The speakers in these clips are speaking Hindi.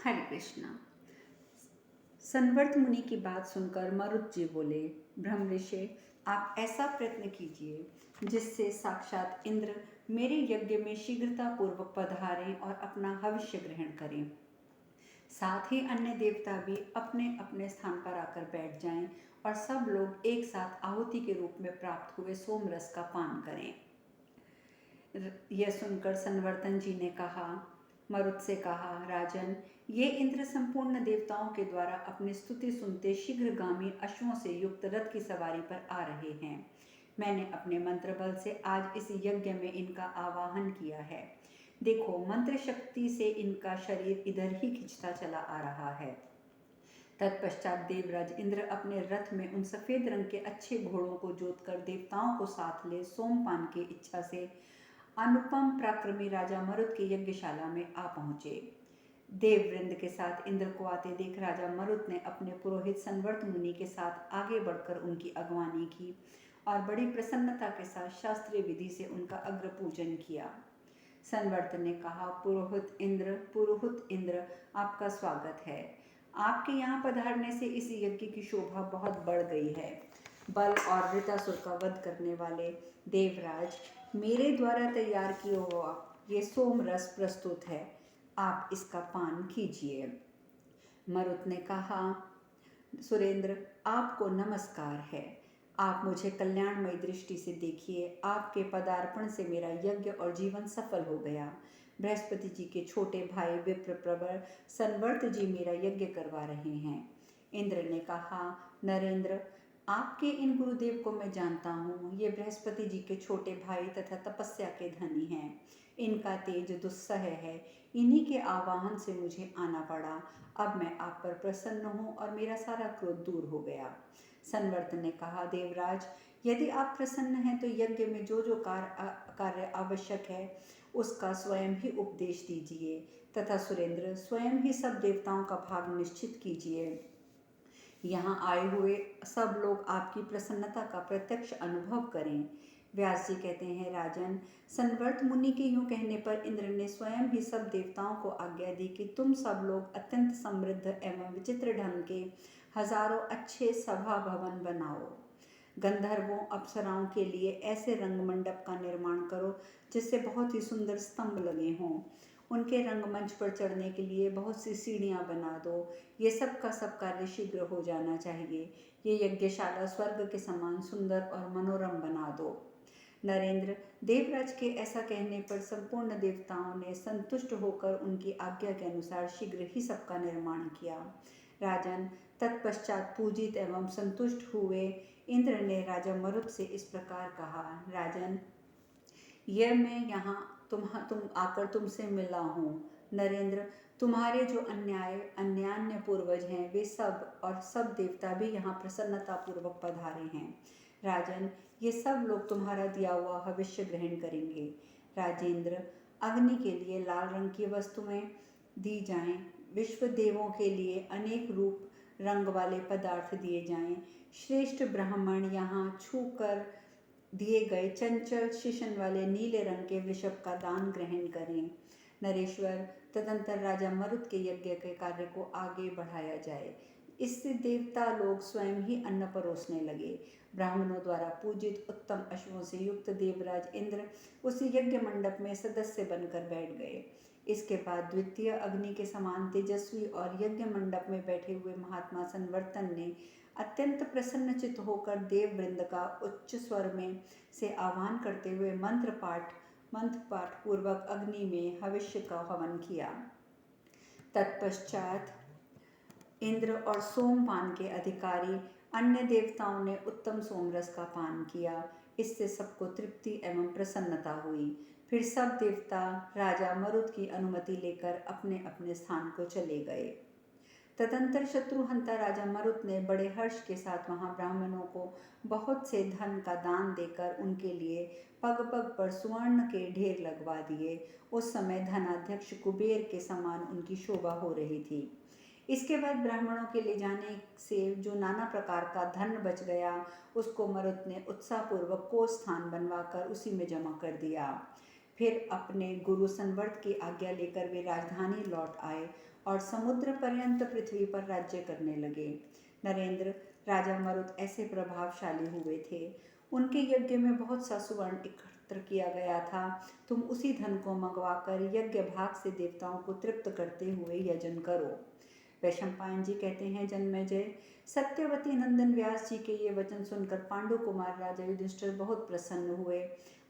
हरे कृष्णा। संवर्त मुनि की बात सुनकर मरुत जी बोले, ब्रह्म ऋषि, आप ऐसा प्रयत्न कीजिए जिससे साक्षात इंद्र मेरे यज्ञ में शीघ्रता पूर्वक पधारें और अपना हविष्य ग्रहण करें। साथ ही अन्य देवता भी अपने अपने स्थान पर आकर बैठ जाएं और सब लोग एक साथ आहुति के रूप में प्राप्त हुए सोम रस का पान करें। यह सुनकर संवर्तन जी ने कहा, मरुत से कहा, राजन, ये इंद्र संपूर्ण देवताओं के द्वारा अपनी स्तुति सुनते शीघ्रगामी अश्वों से युक्त रथ की सवारी पर आ रहे हैं। मैंने अपने मंत्र बल से आज इस यज्ञ में इनका आवाहन किया है। देखो, मंत्र शक्ति से इनका शरीर इधर ही खिंचता चला आ रहा है। तत्पश्चात देवराज इंद्र अपने रथ में उन सफेद रंग के अच्छे घोड़ों को जोतकर देवताओं को साथ ले सोमपान की इच्छा से अनुपम पराक्रमी राजा मरुत की यज्ञशाला में आ पहुंचे। देववृंद के साथ इंद्र को आते देख राजा मरुत ने अपने पुरोहित संवर्त मुनि के साथ आगे बढ़कर उनकी अगवानी की और बड़ी प्रसन्नता के साथ शास्त्रीय विधि से उनका अग्र पूजन किया। संवर्त ने कहा, पुरोहित इंद्र, आपका स्वागत है। आपके यहाँ पधारने से इस यज्ञ की शोभा बहुत बढ़ गई है। बल और वृतासुर का वध करने वाले देवराज, मेरे द्वारा तैयार किया हुआ ये सोम रस प्रस्तुत है, आप इसका पान कीजिए। मरुत ने कहा, सुरेंद्र, आपको नमस्कार है। आप मुझे कल्याणमयी दृष्टि से देखिए। आपके पदार्पण से मेरा यज्ञ और जीवन सफल हो गया। बृहस्पति जी के छोटे भाई विप्रप्रवर संवर्त जी मेरा यज्ञ करवा रहे हैं। इंद्र ने कहा, नरेंद्र, आपके इन गुरुदेव को मैं जानता हूँ। ये बृहस्पति जी के छोटे भाई तथा तपस्या के धनी हैं। इनका तेज दुस्सह है। इन्हीं के आवाहन से मुझे आना पड़ा। अब मैं आप पर प्रसन्न हूँ और मेरा सारा क्रोध दूर हो गया। संवर्त ने कहा, देवराज, यदि आप प्रसन्न हैं तो यज्ञ में जो जो कार्य आवश्यक है उसका स्वयं ही उपदेश दीजिए तथा सुरेंद्र, स्वयं ही सब देवताओं का भाग निश्चित कीजिए। यहाँ आए हुए सब लोग आपकी प्रसन्नता का प्रत्यक्ष अनुभव करें। व्यास जी कहते हैं, राजन, संवर्त मुनि के यूँ कहने पर इंद्र ने स्वयं ही सब देवताओं को आज्ञा दी कि तुम सब लोग अत्यंत समृद्ध एवं विचित्र ढंग के हजारों अच्छे सभा भवन बनाओ। गंधर्वों, अप्सराओं के लिए ऐसे रंग मंडप का निर्माण करो जिससे बहुत ही सुंदर स्तंभ लगे हों। उनके रंगमंच पर चढ़ने के लिए बहुत सी सीढ़ियाँ बना दो। ये सब का सब कार्य शीघ्र हो जाना चाहिए। ये यज्ञशाला स्वर्ग के समान सुंदर और मनोरम बना दो। नरेंद्र, देवराज के ऐसा कहने पर संपूर्ण देवताओं ने संतुष्ट होकर उनकी आज्ञा के अनुसार शीघ्र ही सबका निर्माण किया। राजन, तत्पश्चात पूजित एवं संतुष्ट हुए इंद्र ने राजा मरुत से इस प्रकार कहा, राजन, यह मैं यहाँ तुम आकर तुमसे मिला हूँ। नरेंद्र, तुम्हारे जो अन्यान्य पूर्वज हैं वे सब और सब देवता भी यहाँ प्रसन्नता पूर्वक पधारे हैं। राजन, ये सब लोग तुम्हारा दिया हुआ हविष्य ग्रहण करेंगे। राजेंद्र, अग्नि के लिए लाल रंग की वस्तुएं दी जाएं। विश्व देवों के लिए अनेक रूप रंग वाले पदार्थ दिए जाएं। श्रेष्ठ ब्राह्मण यहाँ छू कर दिए गए चंचल शिशन वाले नीले रंग के वृषभ का दान ग्रहण करें। नरेश्वर, तदंतर राजा मरुत के यज्ञ के कार्य को आगे बढ़ाया जाए। इससे देवता लोग स्वयं ही अन्न परोसने लगे। ब्राह्मणों द्वारा पूजित उत्तम अश्वों से युक्त देवराज इंद्र उस यज्ञ मंडप में सदस्य बनकर बैठ गए। इसके बाद द्वितीय अग्नि के समान तेजस्वी और यज्ञ मंडप में बैठे हुए महात्मा संवर्तन ने अत्यंत प्रसन्नचित्त होकर देववृंद का उच्च स्वर में से आह्वान करते हुए मंत्र पाठ पूर्वक अग्नि में हविष्य का हवन किया। तत्पश्चात इंद्र और सोमपान के अधिकारी अन्य देवताओं ने उत्तम सोमरस का पान किया। इससे सबको तृप्ति एवं प्रसन्नता हुई। फिर सब देवता राजा मरुत की अनुमति लेकर अपने अपने स्थान को चले गए। तदंतर शत्रुहंता राजा मरुत ने बड़े हर्ष के साथ वहां ब्राह्मणों को बहुत से धन का दान देकर उनके लिए पग पग पर स्वर्ण के ढेर लगवा दिए। उस समय धनाध्यक्ष कुबेर के समान उनकी शोभा हो रही थी। इसके बाद ब्राह्मणों के ले जाने से जो नाना प्रकार का धन बच गया उसको मरुत ने उत्साहपूर्वक कोष स्थान बनवाकर उसी में जमा कर दिया। फिर अपने गुरु संवर्त की आज्ञा लेकर वे राजधानी लौट आए और समुद्र पर्यंत पृथ्वी पर राज्य करने लगे। नरेंद्र राजा मरुत ऐसे प्रभावशाली हुए थे, उनके यज्ञ में बहुत सा सुवर्ण एकत्र किया गया था। तुम उसी धन को मंगवाकर यज्ञ भाग से देवताओं को तृप्त करते हुए यजन करो। वैशंपायन जी कहते हैं, जन्मेजय, सत्यवती नंदन व्यास जी के ये वचन सुनकर पांडु कुमार राजा युधिष्ठिर बहुत प्रसन्न हुए।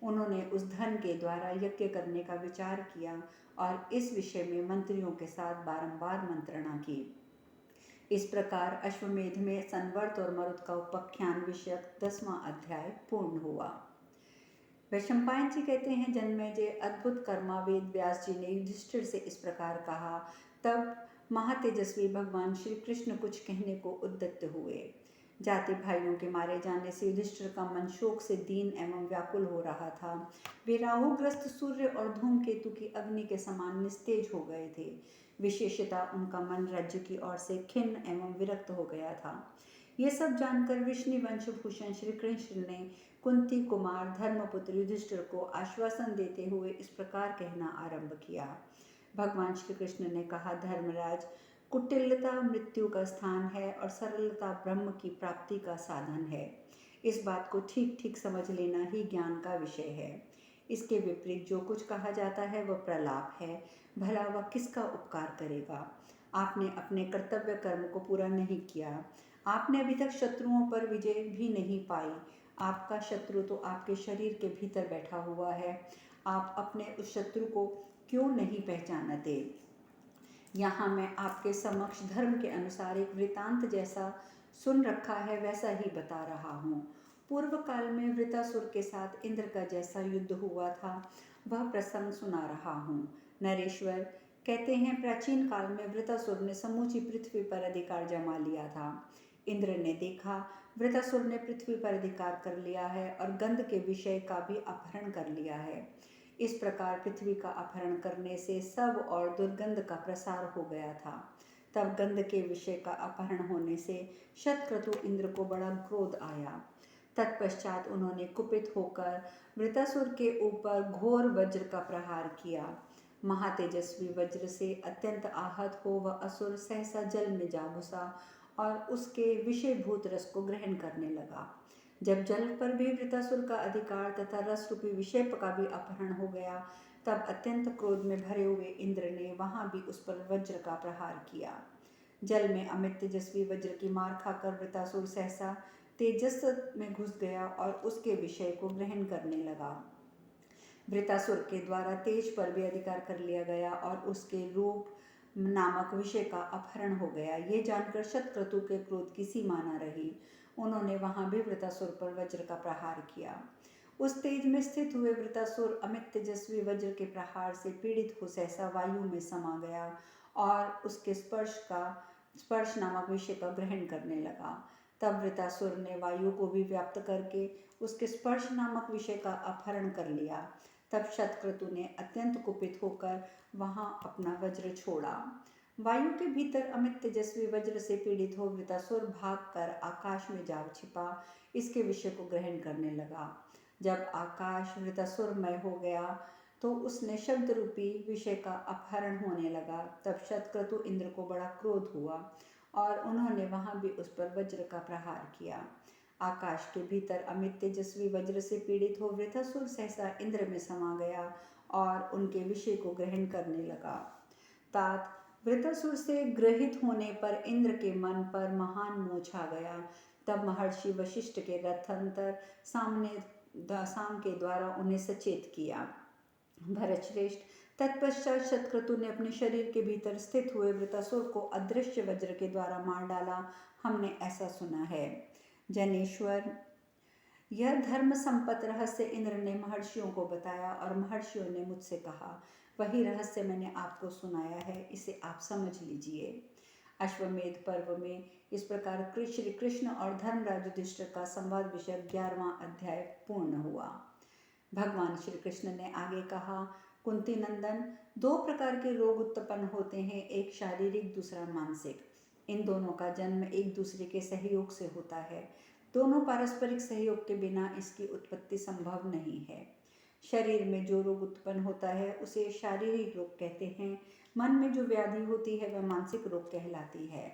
उन्होंने उस धन के द्वारा यज्ञ करने का विचार किया और इस विषय में मंत्रियों के साथ बारंबार मंत्रणा की। इस प्रकार अश्वमेध में संवर्त और मरुत का उपाख्यान विषयक 10वां अध्याय पूर्ण हुआ। वैशंपायन जी कहते हैं, जन्मेजय, अद्भुत कर्मा वेद व्यास जी ने युधिष्ठिर से इस प्रकार कहा। तब महातेजस्वी भगवान श्री कृष्ण कुछ कहने को उद्यत हुए। जाति भाइयों के मारे जाने से युधिष्ठिर का मन शोक से दीन एवं व्याकुल हो रहा था। वे राहुग्रस्त सूर्य और धूमकेतु की अग्नि के समान निस्तेज हो गए थे। विशेषतः उनका मन राज्य की ओर से खिन्न एवं विरक्त हो गया था। ये सब जानकर विष्णुवंश भूषण श्री कृष्ण ने कुंती कुमार धर्मपुत्र युधिष्ठिर को आश्वासन देते हुए इस प्रकार कहना आरंभ किया। भगवान श्री कृष्ण ने कहा, धर्मराज, कुटिलता मृत्यु का स्थान है और सरलता ब्रह्म की प्राप्ति का साधन है। इस बात को ठीक ठीक समझ लेना ही ज्ञान का विषय है। इसके विपरीत जो कुछ कहा जाता है वह प्रलाप है। भला वह किसका उपकार करेगा? आपने अपने कर्तव्य कर्म को पूरा नहीं किया। आपने अभी तक शत्रुओं पर विजय भी नहीं पाई। आपका शत्रु तो आपके शरीर के भीतर बैठा हुआ है। आप अपने उस शत्रु को क्यों नहीं पहचानते? यहाँ मैं आपके समक्ष धर्म के अनुसार एक वृतांत जैसा सुन रखा है वैसा ही बता रहा हूँ। पूर्व काल में वृतासुर के साथ इंद्र का जैसा युद्ध हुआ था वह प्रसंग सुना रहा हूँ। नरेश्वर कहते हैं, प्राचीन काल में वृतासुर ने समूची पृथ्वी पर अधिकार जमा लिया था। इंद्र ने देखा वृतासुर ने पृथ्वी पर अधिकार कर लिया है और गंध के विषय का भी अपहरण कर लिया है। इस प्रकार पृथ्वी का अपहरण करने से सब और दुर्गंध का प्रसार हो गया था। तब गंध के विषय का अपहरण होने से शतक्रतु इंद्र को बड़ा क्रोध आया। तत्पश्चात उन्होंने कुपित होकर वृतासुर के ऊपर घोर वज्र का प्रहार किया। महातेजस्वी वज्र से अत्यंत आहत हो वह असुर सहसा जल में जा घुसा और उसके विषयभूत रस को ग्रहण करने लगा। जब जल पर भी वृतासुर का अधिकार तथा रस रूपी विषय का भी अपहरण हो गया, तब अत्यंत क्रोध में भरे हुए इंद्र ने वहां भी उस पर वज्र का प्रहार किया। जल में अमित तेजस्वी वज्र की मार खाकर वृतासुर सहसा तेजस में घुस गया और उसके विषय को ग्रहण करने लगा। वृतासुर के द्वारा तेज पर भी अधिकार कर लिया गया और उसके रूप नामक विषय का अपहरण हो गया। ये जानकर शतक्रतु के क्रोध की सीमा न रही। उन्होंने वहां भी वृतासुर पर वज्र का प्रहार किया। उस तेज में स्थित हुए वृतासुर अमित तेजस्वी वज्र के प्रहार से पीड़ित हो सहसा वायु में समा गया और उसके स्पर्श नामक विषय का ग्रहण करने लगा। तब वृतासुर ने वायु को भी व्याप्त करके उसके स्पर्श नामक विषय का अपहरण कर लिया। तब शतक्रतु ने अत्यंत कुपित होकर वहां अपना वज्र छोड़ा। वायु के भीतर अमित तेजस्वी वज्र से पीड़ित हो वृतासुर भागकर आकाश में जा छिपा इसके विषय को ग्रहण करने लगा। जब आकाश वृतासुरमय हो गया तो उसने शब्द रूपी विषय का अपहरण होने लगा। तब शतक्रतु इंद्र को बड़ा क्रोध हुआ और उन्होंने वहां भी उस पर वज्र का प्रहार किया। आकाश के भीतर अमित तेजस्वी वज्र से पीड़ित हो वृतासुर सहसा इंद्र में समा गया और उनके विषय को ग्रहण करने लगा। तात वृतासुर से ग्रहित होने पर इंद्र के मन पर महान मोह छा गया। तब महर्षि वशिष्ठ के रथांतर साम के द्वारा उन्हें सचेत किया। भरतश्रेष्ठ, तत्पश्चात शतक्रतु ने अपने शरीर के भीतर स्थित हुए वृतासुर को अदृश्य वज्र के द्वारा मार डाला। हमने ऐसा सुना है। जनेश्वर, यह धर्म संपत्त रहस्य इंद्र ने महर्षियों को बताया और महर्षियों ने मुझसे कहा। वही रहस्य मैंने आपको सुनाया है, इसे आप समझ लीजिए। अश्वमेध पर्व में इस प्रकार श्री कृष्ण और धर्मराज युधिष्ठिर का संवाद विषय 11वां अध्याय पूर्ण हुआ। भगवान श्री कृष्ण ने आगे कहा, कुंती नंदन, 2 प्रकार के रोग उत्पन्न होते हैं, एक शारीरिक दूसरा मानसिक। इन दोनों का जन्म एक दूसरे के सहयोग से होता है। दोनों पारस्परिक सहयोग के बिना इसकी उत्पत्ति संभव नहीं है। शरीर में जो रोग उत्पन्न होता है उसे शारीरिक रोग कहते हैं। मन में जो व्याधि होती है वह मानसिक रोग कहलाती है।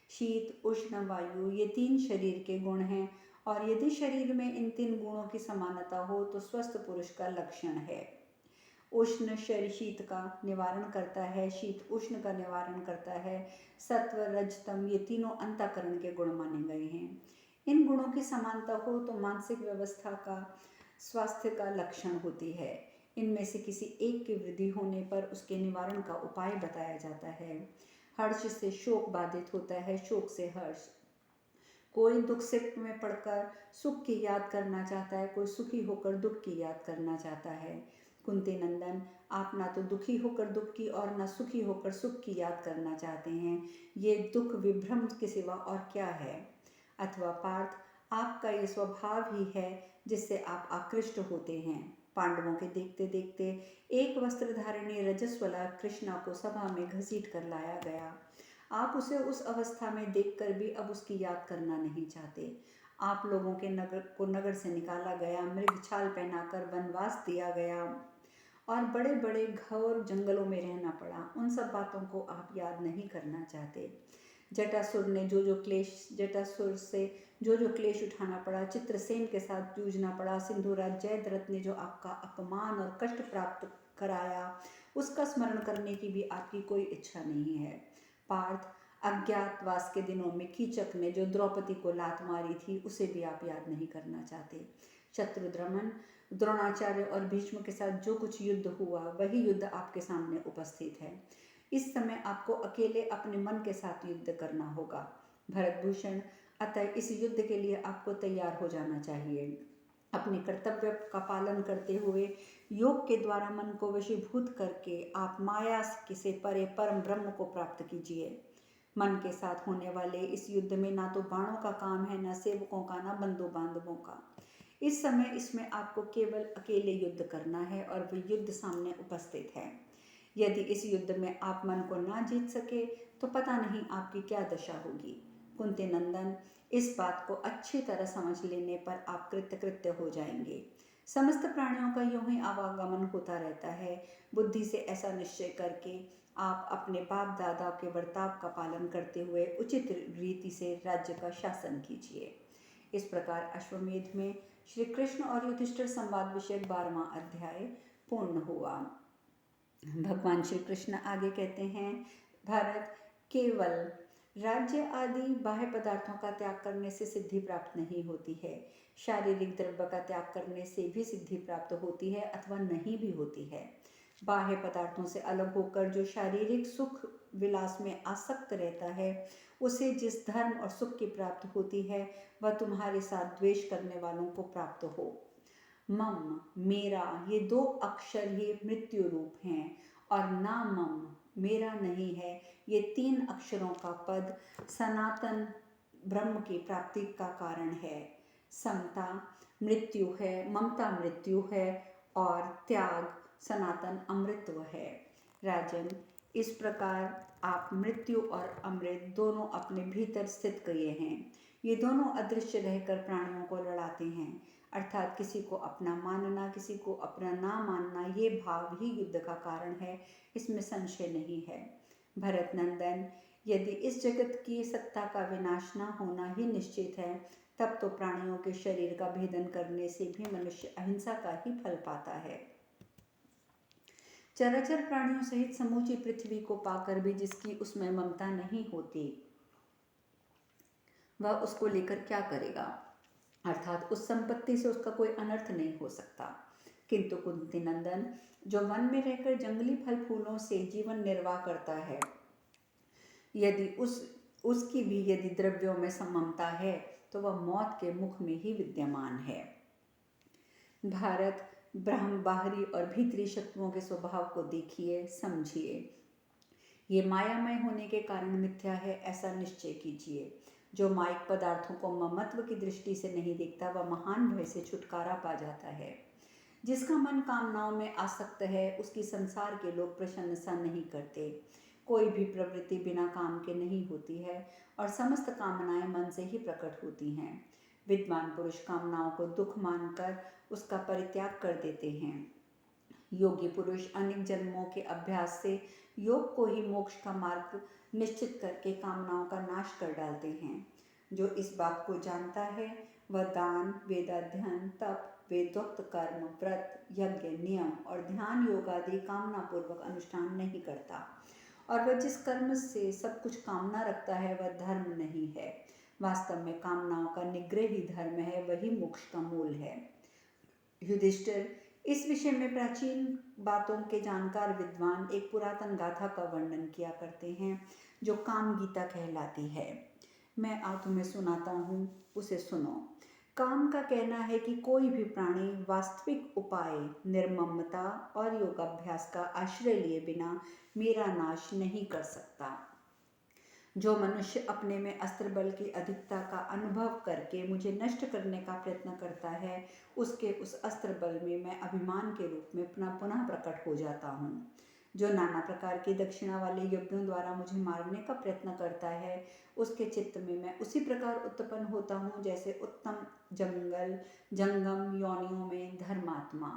शीत, उष्ण, वायु ये 3 शरीर के गुण हैं और यदि शरीर में इन 3 गुणों की समानता हो तो स्वस्थ पुरुष का लक्षण है। उष्ण शरीर शीत का निवारण करता है, शीत उष्ण का निवारण करता है। सत्व, रज, तम ये तीनों अंतःकरण के गुण माने गए हैं। इन गुणों की समानता हो तो मानसिक व्यवस्था का स्वास्थ्य का लक्षण होती है। इनमें से किसी एक की वृद्धि होने पर उसके निवारण का उपाय बताया जाता है। हर्ष से शोक बाधित होता है, शोक से हर्ष। कोई दुख से में पड़कर सुख की याद करना चाहता है, कोई सुखी होकर दुख की याद करना चाहता है। कुंती नंदन, आप ना तो दुखी होकर दुख की और ना सुखी होकर सुख की याद करना चाहते हैं। ये दुख विभ्रम के सिवा और क्या है? अथवा पार्थ, आपका ये स्वभाव ही है जिससे आप आकृष्ट होते हैं। पांडवों के देखते देखते एक वस्त्रधारिणी रजस्वला कृष्णा को सभा में घसीट कर लाया गया। आप उसे उस अवस्था में देखकर भी अब उसकी याद करना नहीं चाहते। आप लोगों के नगर से निकाला गया, मृग छाल पहनाकर वनवास दिया गया और बड़े बड़े घोर जंगलों में रहना पड़ा। उन सब बातों को आप याद नहीं करना चाहते। जटासुर से जो जो क्लेश उठाना पड़ा, चित्रसेन के साथ जूझना पड़ा, सिंधुराज जयद्रथ ने जो आपका अपमान और कष्ट प्राप्त कराया, उसका स्मरण करने की भी आपकी कोई इच्छा नहीं है। पार्थ, अज्ञातवास के दिनों में कीचक ने जो द्रौपदी को लात मारी थी उसे भी आप याद नहीं करना चाहते। शत्रुद्रमन, द्रोणाचार्य और भीष्म के साथ जो कुछ युद्ध हुआ वही युद्ध आपके सामने उपस्थित है। इस समय आपको अकेले अपने मन के साथ युद्ध करना होगा। भरतभूषण, अतः इस युद्ध के लिए आपको तैयार हो जाना चाहिए। अपने कर्तव्य का पालन करते हुए योग के द्वारा मन को वशीभूत करके आप माया से परे परम ब्रह्म को प्राप्त कीजिए। मन के साथ होने वाले इस युद्ध में ना तो बाणों का काम है, ना सेवकों का, ना बंधु बांधवों का। इस समय इसमें आपको केवल अकेले युद्ध करना है और वह युद्ध सामने उपस्थित है। यदि इस युद्ध में आप मन को ना जीत सके तो पता नहीं आपकी क्या दशा होगी। कुंती नंदन, इस बात को अच्छी तरह समझ लेने पर आप कृतकृत्य हो जाएंगे। समस्त प्राणियों का यूं ही आवागमन होता रहता है। बुद्धि से ऐसा निश्चय करके आप अपने बाप दादा के बर्ताव का पालन करते हुए उचित रीति से राज्य का शासन कीजिए। इस प्रकार अश्वमेध में श्री कृष्ण और युधिष्ठिर संवाद विषयक 12वां अध्याय पूर्ण हुआ। भगवान श्री कृष्ण आगे कहते हैं, भारत, केवल राज्य आदि बाह्य पदार्थों का त्याग करने से सिद्धि प्राप्त नहीं होती है। शारीरिक द्रव्य का त्याग करने से भी सिद्धि प्राप्त होती है अथवा नहीं भी होती है। बाह्य पदार्थों से अलग होकर जो शारीरिक सुख विलास में आसक्त रहता है उसे जिस धर्म और सुख की प्राप्त होती है वह तुम्हारे साथ द्वेष करने वालों को प्राप्त हो। मम, मेरा, ये 2 अक्षर ही मृत्यु रूप हैं और ना मम, मेरा नहीं है, ये 3 अक्षरों का पद सनातन ब्रह्म की प्राप्ति का कारण है। समता मृत्यु है, ममता मृत्यु है और त्याग सनातन अमृतत्व है। राजन, इस प्रकार आप मृत्यु और अमृत दोनों अपने भीतर स्थित किए हैं। ये दोनों अदृश्य रहकर प्राणियों को लड़ाते हैं, अर्थात किसी को अपना मानना, किसी को अपना ना मानना, ये भाव ही युद्ध का कारण है, इसमें संशय नहीं है। भरत नंदन, यदि इस जगत की सत्ता का विनाश न होना ही निश्चित है तब तो प्राणियों के शरीर का भेदन करने से भी मनुष्य अहिंसा का ही फल पाता है। चराचर प्राणियों सहित समूची पृथ्वी को पाकर भी जिसकी उसमें ममता नहीं होती वह उसको लेकर क्या करेगा, अर्थात उस संपत्ति से उसका कोई अनर्थ नहीं हो सकता। किंतु कुंती नंदन, जो वन में रहकर जंगली फल फूलों से जीवन निर्वाह करता है, यदि उसकी भी यदि द्रव्यों में सममता है तो वह मौत के मुख में ही विद्यमान है। भारत, ब्रह्म बाहरी और भीतरी शक्तियों के स्वभाव को देखिए, समझिए। ये मायामय होने के कारण मिथ्या है, ऐसा निश्चय कीजिए। जो माइक पदार्थों को ममत्व की दृष्टि से नहीं देखता वह महान भय से छुटकारा पा जाता है। जिसका मन कामनाओं में आसक्त है उसकी संसार के लोग प्रशंसा नहीं करते। कोई भी प्रवृत्ति बिना काम के नहीं होती है और समस्त कामनाएं मन से ही प्रकट होती हैं। विद्वान पुरुष कामनाओं को दुख मानकर उसका परित्याग कर देते हैं। योगी पुरुष अनेक जन्मों के अभ्यास से योग को ही मोक्ष का मार्ग निश्चित करके कामनाओं का नाश कर डालते हैं। जो इस बात को जानता है वह दान, वेदाध्ययन, तप, वेदोक्त कर्म, व्रत, यज्ञ, नियम और ध्यान योग आदि कामना पूर्वक अनुष्ठान नहीं करता, और वह जिस कर्म से सब कुछ कामना रखता है वह धर्म नहीं है। वास्तव में कामनाओं का निग्रह ही धर्म है, वही मोक्ष का मूल है। युधिष्ठिर, इस विषय में प्राचीन बातों के जानकार विद्वान एक पुरातन गाथा का वर्णन किया करते हैं जो काम गीता कहलाती है। मैं आज तुम्हें सुनाता हूँ, उसे सुनो। काम का कहना है कि कोई भी प्राणी वास्तविक उपाय, निर्ममता और योगाभ्यास का आश्रय लिए बिना मेरा नाश नहीं कर सकता। जो मनुष्य अपने में अस्त्र बल की अधिकता का अनुभव करके मुझे नष्ट करने का प्रयत्न करता है, उसके उस अस्त्र बल में मैं अभिमान के रूप में पुनः पुनः प्रकट हो जाता हूँ। जो नाना प्रकार की दक्षिणा वाले यज्ञों द्वारा मुझे मारने का प्रयत्न करता है, उसके चित्त में मैं उसी प्रकार उत्पन्न होता हूँ जैसे उत्तम जंगम योनियों में धर्मात्मा।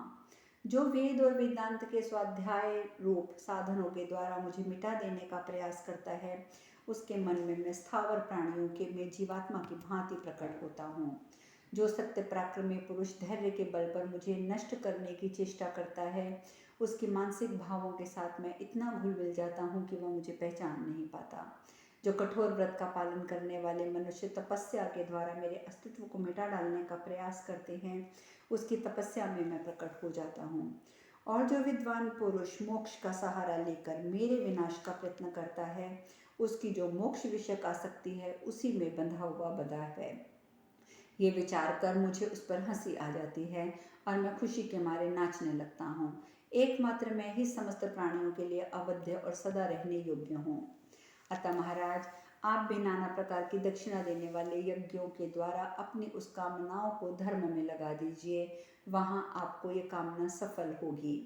जो वेद और वेदांत के स्वाध्याय रूप साधनों के द्वारा मुझे मिटा देने का प्रयास करता है, उसके मन में मैं स्थावर प्राणियों के में जीवात्मा की भांति प्रकट होता हूँ। जो सत्य पराक्रमी पुरुष धैर्य के बल पर मुझे नष्ट करने की चेष्टा करता है, उसके मानसिक भावों के साथ मैं इतना घुल मिल जाता हूँ कि वह मुझे पहचान नहीं पाता। जो कठोर व्रत का पालन करने वाले मनुष्य तपस्या के द्वारा मेरे अस्तित्व को मिटा डालने का प्रयास करते हैं, उसकी तपस्या में मैं प्रकट हो जाता हूँ। और जो विद्वान पुरुष मोक्ष का सहारा लेकर मेरे विनाश का प्रयत्न करता है, उसकी जो मोक्ष विषयक आसक्ति है उसी में बंधा हुआ बंधा है। ये विचार कर मुझे उस पर हंसी आ जाती है और मैं खुशी के मारे नाचने लगता हूँ। एकमात्र मैं ही समस्त प्राणियों के लिए अवध्य और सदा रहने योग्य हूँ। अतः महाराज, आप भी नाना प्रकार की दक्षिणा देने वाले यज्ञों के द्वारा अपनी उस कामनाओं को धर्म में लगा दीजिए, वहाँ आपको ये कामना सफल होगी।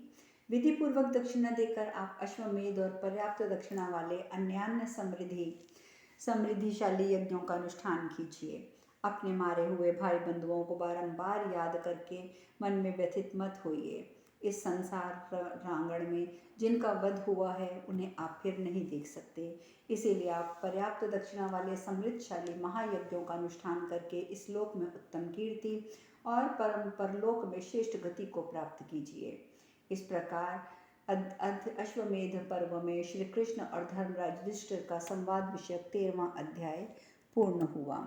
विधि पूर्वक दक्षिणा देकर आप अश्वमेध और पर्याप्त दक्षिणा वाले अन्यान्य समृद्धिशाली यज्ञों का अनुष्ठान कीजिए। अपने मारे हुए भाई बंधुओं को बारंबार याद करके मन में व्यथित मत होइए। इस संसार प्रांगण में जिनका वध हुआ है उन्हें आप फिर नहीं देख सकते, इसीलिए आप पर्याप्त दक्षिणा वाले समृद्धशाली महायज्ञों का अनुष्ठान करके इस लोक में उत्तम कीर्ति और परम परलोक में श्रेष्ठ गति को प्राप्त कीजिए। इस प्रकार अश्वमेध पर्व में श्री कृष्ण और धर्मराज युधिष्ठिर का संवाद विषयक 13वां अध्याय पूर्ण हुआ।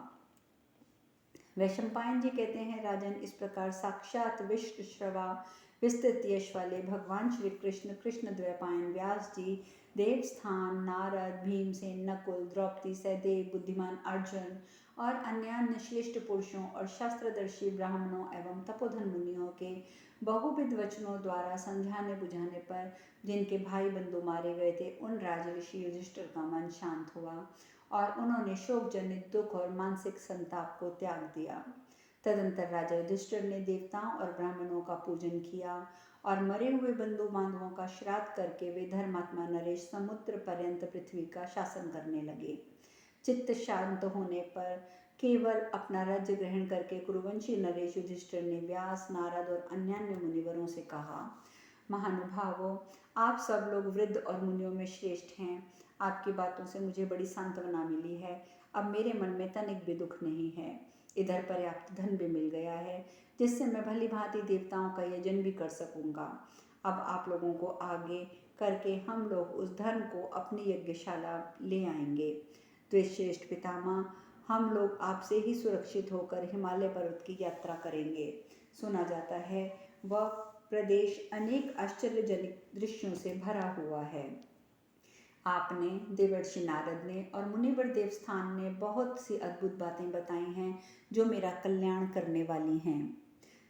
वैशंपायन जी कहते हैं, राजन, इस प्रकार साक्षात विश्व श्रवा विस्तृत यश वाले भगवान श्री कृष्ण, कृष्ण द्वैपायन, व्यास जी, देवस्थान, नारद, भीमसेन, नकुल, द्रौपदी, सहदेव, बुद्धिमान अर्जुन और अन्य श्रेष्ठ पुरुषों और शास्त्रदर्शी ब्राह्मणों एवं तपोधन मुनियों के बहुविध वचनों द्वारा समझाने बुझाने पर जिनके भाई बंधु मारे गए थे, उन राजऋषि युधिष्ठिर का मन शांत हुआ और उन्होंने शोक जनित दुख और मानसिक संताप को त्याग दिया। तदंतर राजा युधिष्ठिर ने देवताओं और ब्राह्मणों का पूजन किया और मरे हुए बंधु बांधवों का श्राद्ध करके वे धर्मात्मा नरेश समुद्र पर्यंत पृथ्वी का शासन करने लगे। चित्त शांत होने पर केवल अपना राज्य ग्रहण करके कुरुवंशी नरेश युधिष्ठिर ने व्यास, नारद और अन्य मुनिवरों से कहा, महानुभावों, आप सब लोग वृद्ध और मुनियों में श्रेष्ठ हैं। आपकी बातों से मुझे बड़ी सांत्वना मिली है। अब मेरे मन में तनिक भी दुख नहीं है। इधर पर्याप्त धन भी मिल गया है जिससे मैं भली भांति देवताओं का यजन भी कर सकूंगा। अब आप लोगों को आगे करके हम लोग उस धन को अपनी यज्ञशाला ले आएंगे। द्विश्रेष्ठ पितामह, हम लोग आपसे ही सुरक्षित होकर हिमालय पर्वत की यात्रा करेंगे। सुना जाता है वह प्रदेश अनेक आश्चर्यजनक दृश्यों से भरा हुआ है। आपने, देवर्षि नारद ने और मुनिवर देवस्थान ने बहुत सी अद्भुत बातें बताई हैं जो मेरा कल्याण करने वाली हैं।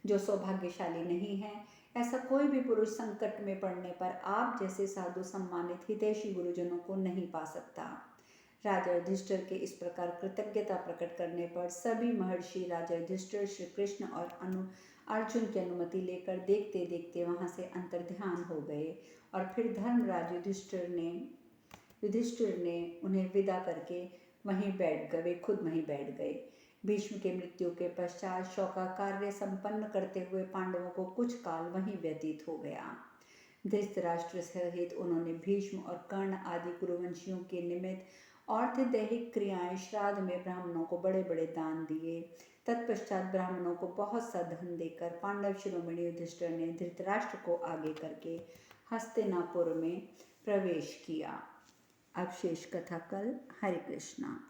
जो सौभाग्यशाली नहीं है, ऐसा कोई भी पुरुष संकट में पड़ने पर आप जैसे साधु सम्मानित हितैषी गुरुजनों को नहीं पा सकता। राजा युधिष्ठिर के इस प्रकार कृतज्ञता प्रकट करने पर सभी महर्षि राजा युधिष्ठिर, श्री कृष्ण और अर्जुन की अनुमति लेकर देखते देखते वहां से अंतर्ध्यान हो गए और फिर धर्मराज युधिष्ठिर ने उन्हें विदा करके वे खुद वहीं बैठ गए। भीष्म के मृत्यु के पश्चात शौका कार्य संपन्न करते हुए पांडवों को कुछ काल वहीं व्यतीत हो गया। धृतराष्ट्र सहित उन्होंने भीष्म और कर्ण आदि कुरुवंशियों के निमित्त और्धदैहिक क्रियाएं श्राद्ध में ब्राह्मणों को बड़े बड़े दान दिए। तत्पश्चात ब्राह्मणों को बहुत सा धन देकर पांडव शिरोमणि युधिष्ठिर ने धृतराष्ट्र को आगे करके हस्तिनापुर में प्रवेश किया। अब शेष कथा कल। हरे कृष्णा।